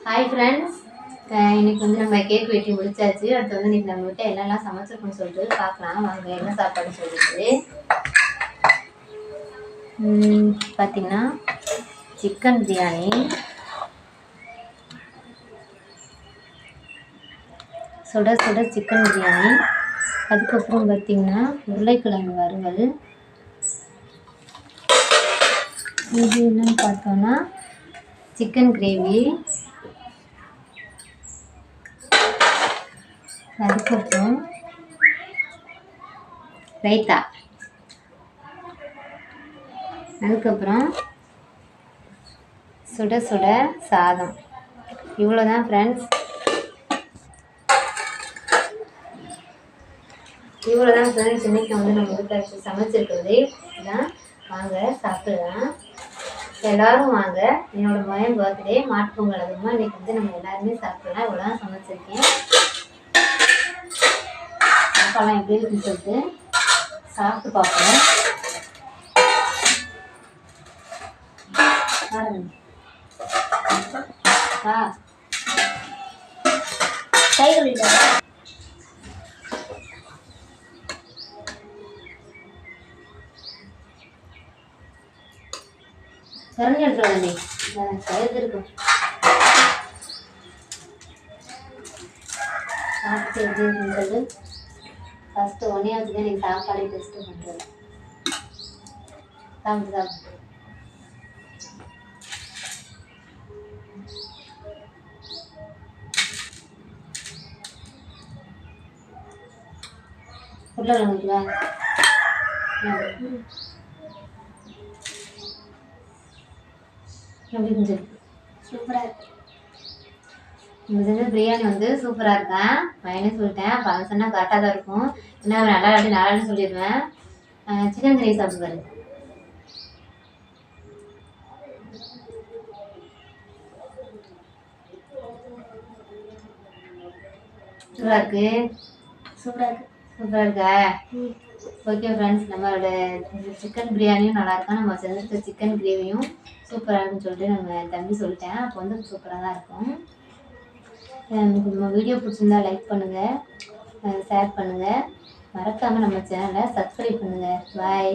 Hi friends, இன்னைக்கு வந்து நம்ம கேக் வெட்டி முடிச்சாச்சு. அடுத்து வந்து இன்னைக்கு நம்ம வீட்டில் என்னெல்லாம் சமைச்சிருக்கோம்னு சொல்லிட்டு பார்க்கலாம் வாங்க. என்ன சாப்பாடுன்னு சொல்லிட்டு பார்த்தீங்கன்னா சிக்கன் பிரியாணி, சுட சுட சிக்கன் பிரியாணி. அதுக்கப்புறம் பார்த்திங்கன்னா உருளைக்கிழங்கு வறுவல். இது என்னன்னு பார்த்தோன்னா சிக்கன் கிரேவி. அதுக்கப்புறம் ரைத்தா. அதுக்கப்புறம் சுட சுட சாதம். இவ்வளோதான் ஃப்ரெண்ட்ஸ், இவ்வளோதான் ஃப்ரெண்ட்ஸ். இன்றைக்கி வந்து நம்ம வீட்டில் சமைச்சிருக்கிறது தான். வாங்க சாப்பிடலாம், எல்லோரும் வாங்க. என்னோட மகன் பர்த்டே, மாட்டுப்பொங்கல். அதுமா இன்றைக்கி வந்து நம்ம எல்லாருமே சாப்பிடலாம். இவ்வளோதான் சமைச்சிருக்கேன். சாப்பாடெலாம் எப்படி இருக்குன்னு சொல்லிட்டு சாப்பிட்டு பார்ப்போம். சரணி எடுத்துருவாங்க கருது இருக்கும். சாப்பிட்டு எப்படி இருக்குன்றது ஃபஸ்ட்டு ஒன்றே வச்சுதான் நீங்கள் சாப்பாடே டெஸ்ட்டு பண்ணுறது. சாப்பிட்டு சாப்பிட்டு உருளைக்கிழங்குங்களா எப்படி இருந்துச்சு? சூப்பராக இருக்கு. நீங்கள் செஞ்ச பிரியாணி வந்து சூப்பராக இருக்கேன். பையனே சொல்லிட்டேன், அப்போ அதை சொன்னால் கரெக்டாக தான் இருக்கும். என்ன நல்லா இல்லாட்டி நல்லான்னு சொல்லிடுவேன். சிக்கன் கிரேவி சாப்பிட்டு பாரு. சூப்பராக இருக்கு. சூப்பராக இருக்கு. சூப்பராக இருக்கா? ஓகே ஃப்ரெண்ட்ஸ், நம்மளோட சிக்கன் பிரியாணியும் நல்லாயிருக்கும். நம்ம செஞ்சுருக்க சிக்கன் கிரேவியும் சூப்பராக இருக்குன்னு சொல்லிட்டு நம்ம தம்பி சொல்லிட்டேன். அப்போ வந்து சூப்பராக தான் இருக்கும். நம்ம வீடியோ பிடிச்சிருந்தா லைக் பண்ணுங்கள், ஷேர் பண்ணுங்கள், மறக்காமல் நம்ம சேனலை சப்ஸ்கிரைப் பண்ணுங்கள். பாய்.